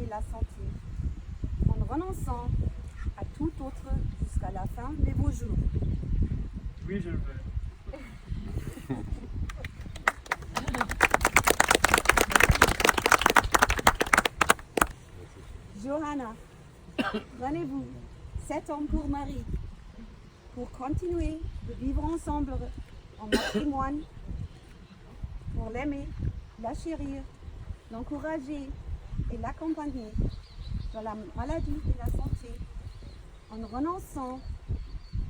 et la santé, en renonçant à tout autre jusqu'à la fin de vos jours. Oui, je le veux. Johanna, prenez-vous cet homme pour mari, pour continuer de vivre ensemble en matrimoine, pour l'aimer, la chérir, l'encourager et l'accompagner dans la maladie et la santé, en renonçant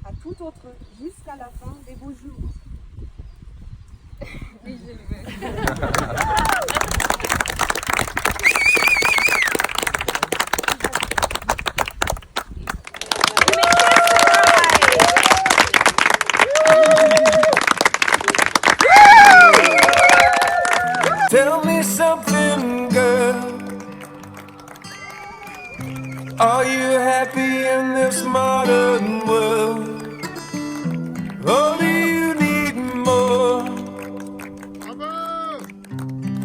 à tout autre jusqu'à la fin de vos jours. Oui, je le veux. Tell me something, girl. Are you happy in this modern world? Or do you need more?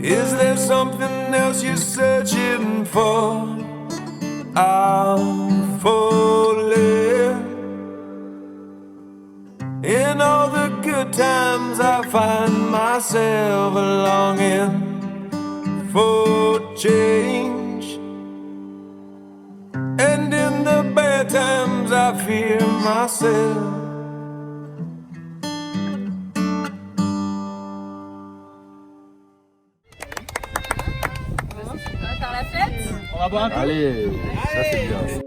Is there something else you're searching for? I'm falling. In all the good times I find myself longing for change, and in the bad times I fear myself. On va faire la fête? On va boire un coup. Allez, ça c'est bien.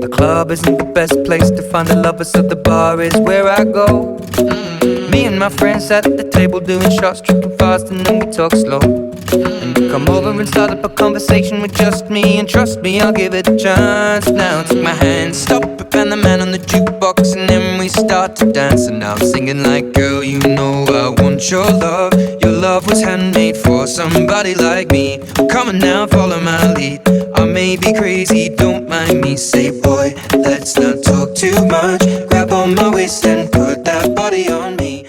The club isn't the best place to find the lovers, so the bar is where I go. Me and my friends sat at the table doing shots, tripping fast, and then we talk slow. And you come over and start up a conversation with just me, and trust me, I'll give it a chance. Now take my hand, stop it, and the man on the jukebox, and then we start to dance. And now I'm singing like, girl, you know I want your love. Your love was handmade for somebody like me. Come on now, follow my lead. I may be crazy, don't mind me. Say, boy, let's not talk too much. Grab on my waist and put that body on me.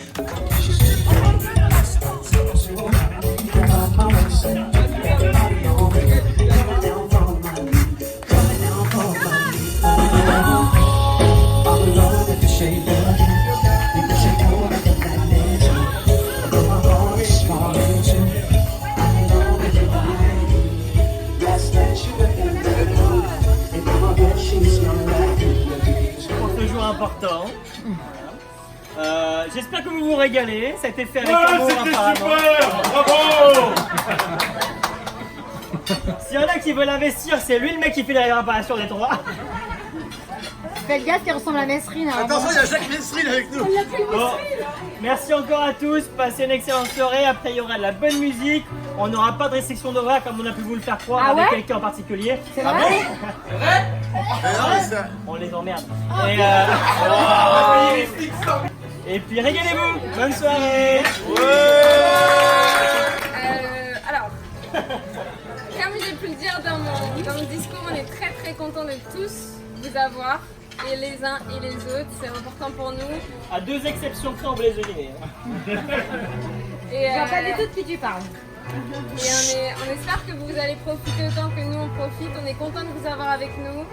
Pour ce jour important. J'espère que vous vous régalez. Ça a été fait avec Ouais, amour c'était apparemment. super! Bravo! S'il y en a qui veulent investir, c'est lui le mec qui fait la réparation des toits. Faites gaffe, il ressemble à Mesrine. Attention, il y a Jacques Mesrine avec nous! Bon, merci encore à tous. Passez une excellente soirée. Après, il y aura de la bonne musique. On n'aura pas de restriction d'horaire comme on a pu vous le faire croire Ah avec ouais quelqu'un en particulier. C'est vrai? On les emmerde. Et puis régalez-vous. Bonne soirée. Alors, comme j'ai pu le dire dans mon discours, on est très très contents de tous vous avoir, et les uns et les autres, c'est important pour nous. À deux exceptions près, on vous les éliminer. Et je vois pas du tout de qui tu parles. Et on espère que vous allez profiter autant que nous on profite. On est content de vous avoir avec nous.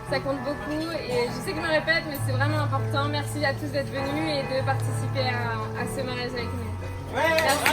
Ça compte beaucoup et je sais que je me répète, mais c'est vraiment important. Merci à tous d'être venus et de participer à ce mariage avec nous. Merci.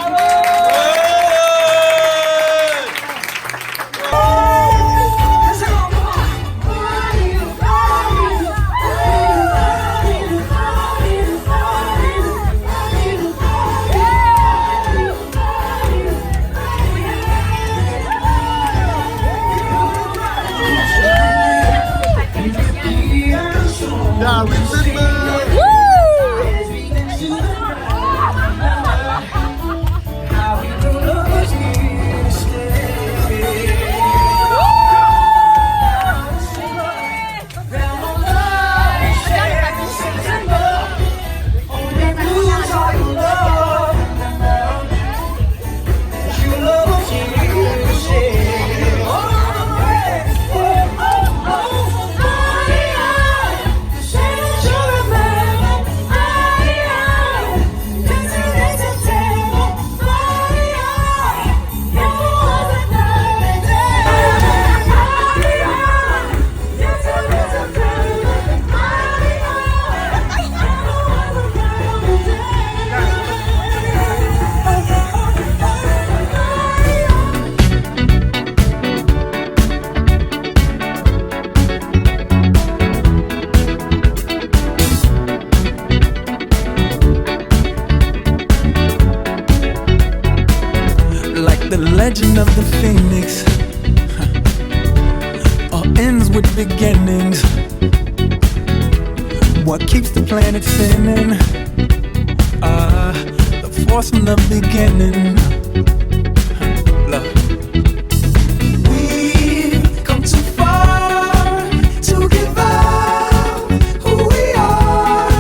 The legend of the phoenix all ends with beginnings. What keeps the planet spinning? The force from the beginning. Love. We've come too far to give up who we are.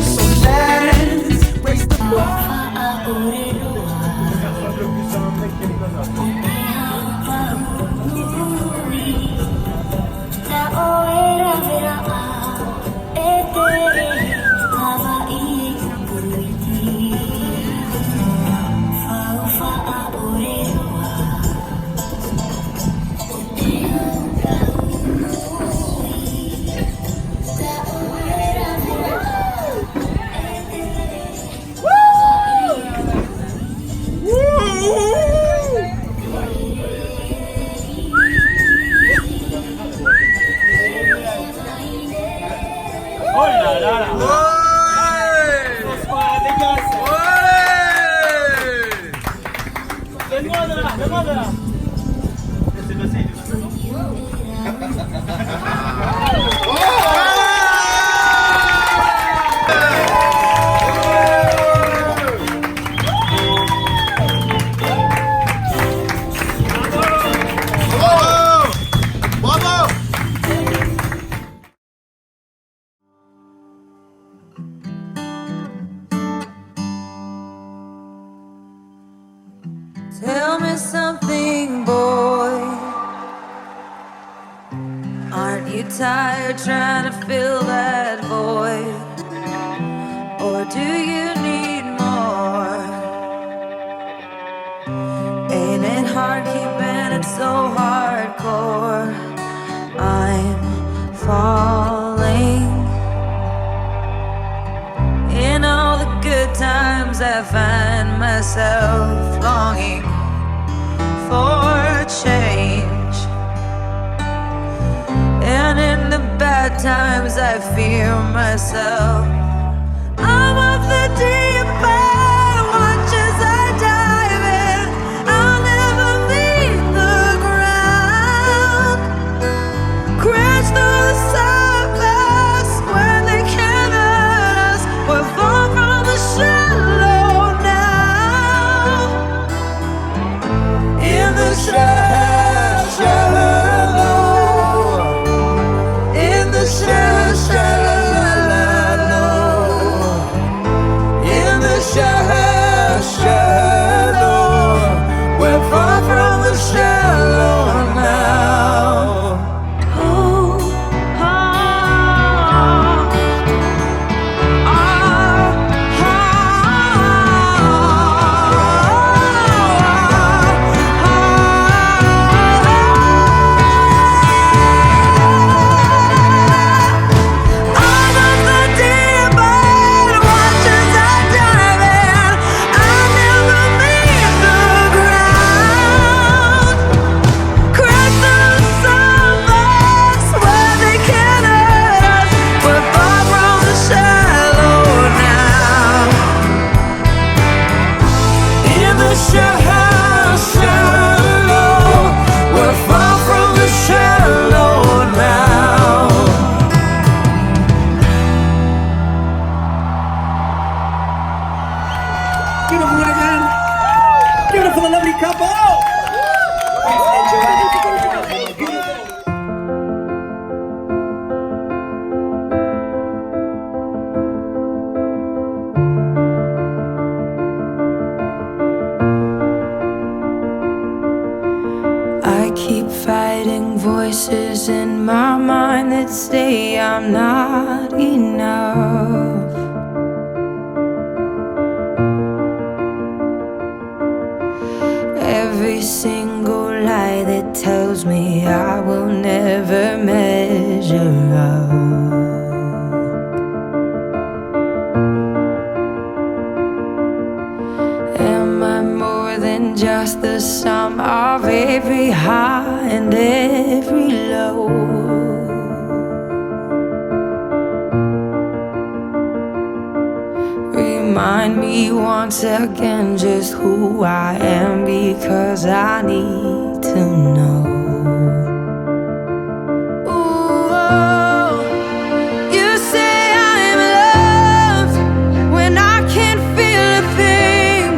So let's raise the bar. Oh là là là. Donne-moi de là, donne-moi de là. Laissez passer, laissez Tell me something, boy. Aren't you tired trying to fill that void? Or do you need more? Ain't it hard keeping it so hardcore? I'm falling. In all the good times I find myself longing for change, and in the bad times I fear myself. I'm of the deep end, watch as I dive in. I'll never meet the ground, crash through the surface where they can't hurt us. We're far from the shallow now. In the shallow, in the shallow, in the shallow, we're far from the shallow now. Oh, I keep fighting voices in my mind that say I'm not enough. Every single lie that tells me I will never measure up. Am I more than just the sum of every high and every low? remind me once again just who I am, because I need to know. Ooh, oh, you say I'm loved when I can't feel a thing.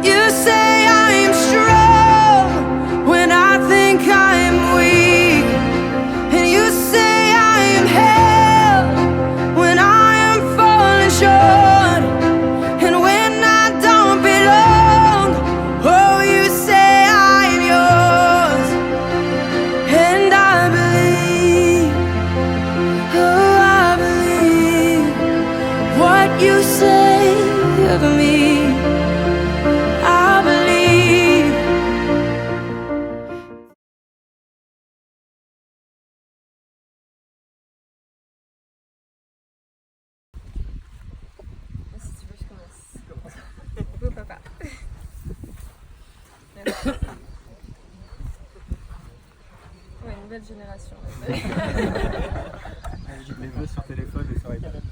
You say I'm strong when I think I'm weak. And you say I am held when I am falling short. And when I don't belong, oh, you say I'm yours. And I believe, oh, I believe what you say of me. I believe. Si tu veux, je commence. Beau papa. Merci. Ouais, nouvelle génération. Les vœux sur téléphone et sur iPad.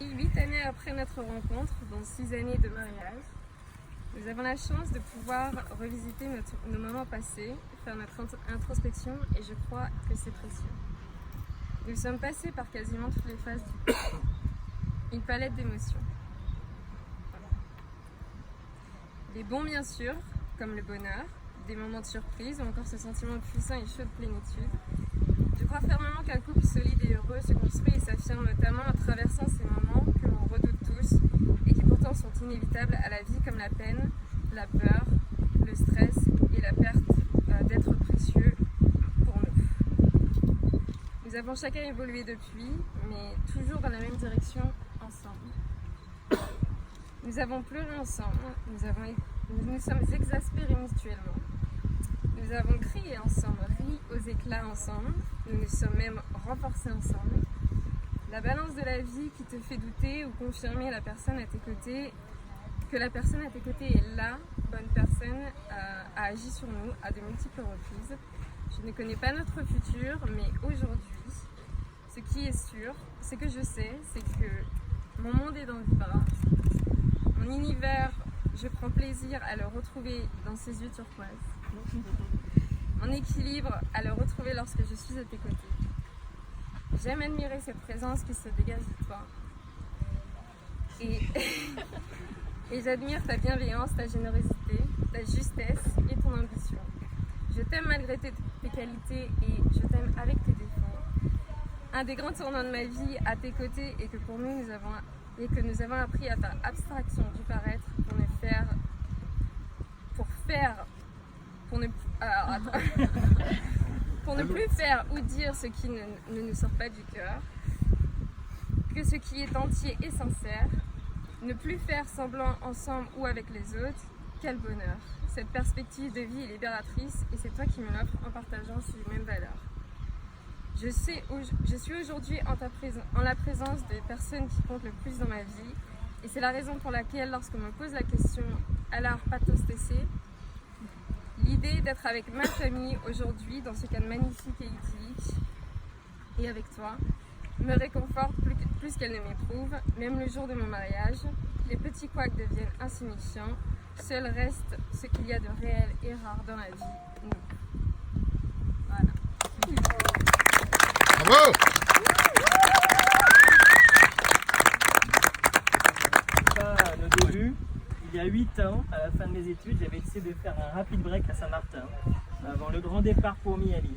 8 années après notre rencontre, dont 6 années de mariage, nous avons la chance de pouvoir revisiter nos moments passés, faire notre introspection, et je crois que c'est précieux. Nous sommes passés par quasiment toutes les phases du couple, une palette d'émotions. Voilà. Les bons bien sûr, comme le bonheur, des moments de surprise ou encore ce sentiment puissant et chaud de plénitude. Je crois fermement qu'un couple solide et heureux se construit et s'affirme notamment en traversant ces moments que l'on redoute tous et qui pourtant sont inévitables à la vie, comme la peine, la peur, le stress et la perte d'êtres précieux pour nous. Nous avons chacun évolué depuis, mais toujours dans la même direction ensemble. Nous avons pleuré ensemble, nous nous sommes exaspérés mutuellement. Nous avons crié ensemble, ri aux éclats ensemble, nous nous sommes même renforcés ensemble. La balance de la vie qui te fait douter ou confirmer la personne à tes côtés, que la personne à tes côtés est la bonne personne, a agi sur nous à de multiples reprises. Je ne connais pas notre futur, mais aujourd'hui, ce qui est sûr, ce que je sais, c'est que mon monde est dans le vibrage. Mon univers, je prends plaisir à le retrouver dans ses yeux turquoises. Mon équilibre, à le retrouver lorsque je suis à tes côtés. J'aime admirer cette présence qui se dégage de toi. Et j'admire ta bienveillance, ta générosité, ta justesse et ton ambition. Je t'aime malgré tes qualités et je t'aime avec tes défauts. Un des grands tournants de ma vie à tes côtés est que pour nous, nous avons appris à faire abstraction du paraître pour ne plus faire ou dire ce qui ne nous sort pas du cœur, que ce qui est entier et sincère, ne plus faire semblant ensemble ou avec les autres. Quel bonheur! Cette perspective de vie est libératrice et c'est toi qui me l'offres en partageant ces mêmes valeurs. Je suis aujourd'hui en la présence des personnes qui comptent le plus dans ma vie et c'est la raison pour laquelle lorsqu'on me pose la question « alors patos TC », l'idée d'être avec ma famille aujourd'hui dans ce cadre magnifique et idyllique et avec toi me réconforte plus qu'elle ne m'éprouve. Même le jour de mon mariage, les petits couacs deviennent insignifiants. Seul reste ce qu'il y a de réel et rare dans la vie, nous. Voilà. Bravo! À nos débuts, il y a 8 ans, à la fin de mes études, j'avais décidé de faire un rapid break à Saint-Martin avant le grand départ pour Miami.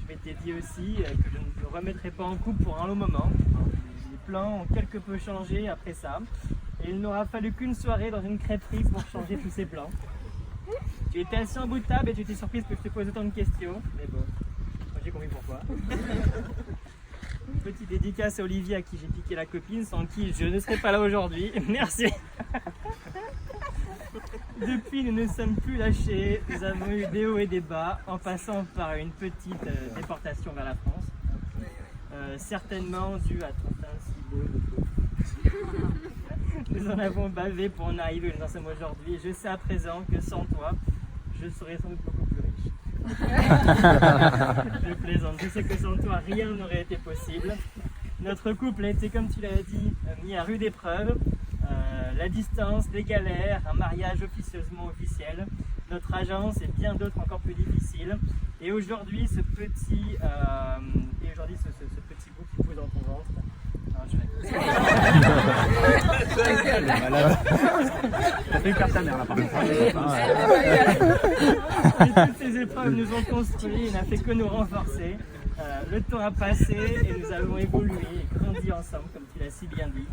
Je m'étais dit aussi que je ne me remettrais pas en couple pour un long moment. Les plans ont quelque peu changé après ça. Et il n'aura fallu qu'une soirée dans une crêperie pour changer tous ces plans. Tu étais assis en bout de table et tu étais surprise que je te pose autant de questions. Mais bon, moi j'ai compris pourquoi. Une petite dédicace à Olivier à qui j'ai piqué la copine, sans qui je ne serais pas là aujourd'hui. Merci. Depuis, nous ne sommes plus lâchés. Nous avons eu des hauts et des bas, en passant par une petite déportation vers la France. Certainement due à Trentin, Ciboulot, de peau. Nous en avons bavé pour en arriver où nous en sommes aujourd'hui. Je sais à présent que sans toi, je serais sans doute beaucoup plus riche. Je plaisante, je sais que sans toi rien n'aurait été possible. Notre couple a été, comme tu l'as dit, mis à rude épreuve. La distance, les galères, un mariage officieusement officiel, notre agence et bien d'autres encore plus difficiles. Et aujourd'hui, ce petit bout qui pousse dans ton ventre. Non, je Et toutes ces épreuves nous ont construits et n'a fait que nous renforcer. Le temps a passé et nous avons évolué et grandi ensemble, comme tu l'as si bien dit.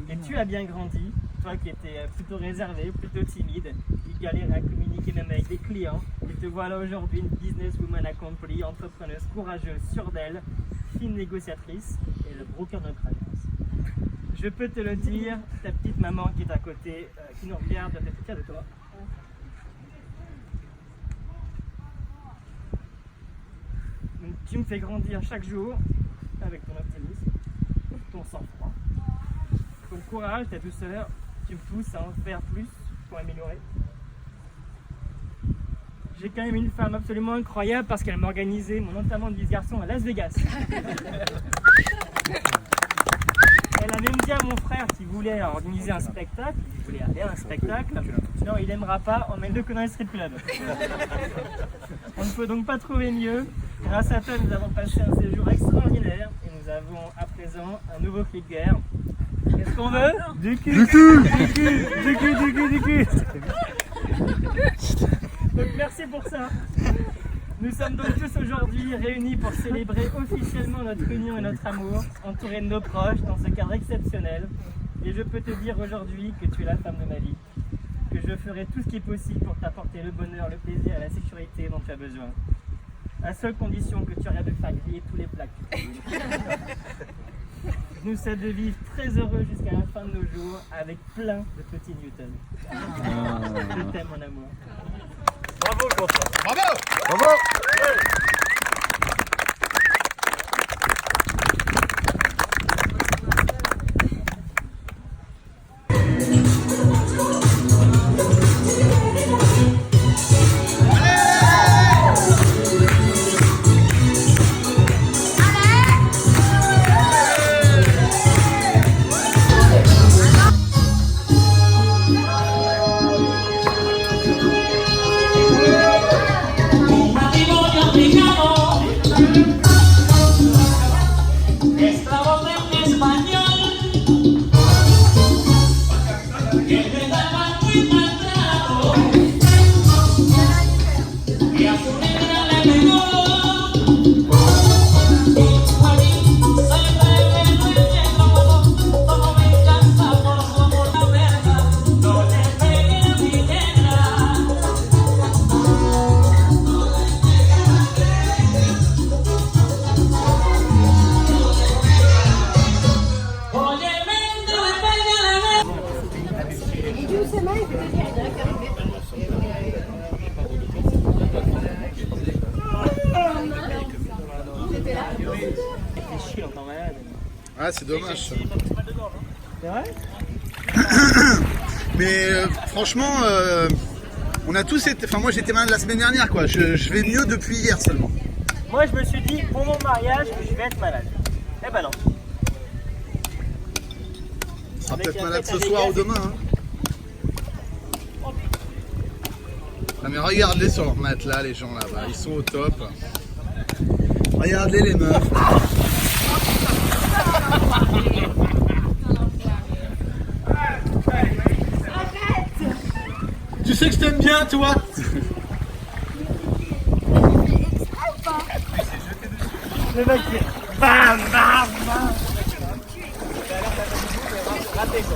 Et tu as bien grandi, toi qui étais plutôt réservé, plutôt timide, qui galérait à communiquer même avec des clients. Et te voilà aujourd'hui une businesswoman accomplie, entrepreneuse, courageuse, sûre d'elle, fine négociatrice et le gros cœur de notre agence. Je peux te le dire, ta petite maman qui est à côté, qui nous regarde, doit être fière de toi. Donc, tu me fais grandir chaque jour avec ton optimisme, ton sang-froid, ton courage, ta douceur. Tu me pousses à en faire plus pour améliorer. J'ai quand même une femme absolument incroyable parce qu'elle m'a organisé mon enterrement de vie de garçon à Las Vegas. Elle avait dit à mon frère qu'il voulait organiser un spectacle, il voulait aller à un spectacle. Non, il n'aimera pas, emmène-le que dans les strip clubs. On ne peut donc pas trouver mieux. Grâce à toi, nous avons passé un séjour extraordinaire et nous avons à présent un nouveau clic guerre. Qu'est-ce qu'on veut? Du cul! Du cul! Du cul! Du cul! Du cul! Du cul! Donc merci pour ça. Nous sommes donc tous aujourd'hui réunis pour célébrer officiellement notre union et notre amour, entourés de nos proches dans ce cadre exceptionnel. Et je peux te dire aujourd'hui que tu es la femme de ma vie, que je ferai tout ce qui est possible pour t'apporter le bonheur, le plaisir et la sécurité dont tu as besoin. À seule condition que tu arrêtes de faire griller tous les plats. Je nous souhaite de vivre très heureux jusqu'à la fin de nos jours avec plein de petits Newton. Je t'aime mon amour. Bravo, Quentin. Bravo! Bravo! Ah, c'est dommage. C'est vrai? Mais franchement, on a tous été. Enfin, moi j'étais malade la semaine dernière, quoi. Je vais mieux depuis hier seulement. Moi je me suis dit, pour mon mariage, je vais être malade. Eh ben non. On sera peut-être malade ce soir ou demain. Hein. Ah, mais regardez sur leur matelas, les gens là-bas, ils sont au top. Regardez les meufs. Tu sais que je t'aime bien, toi. Le mec, bam, bam, bam.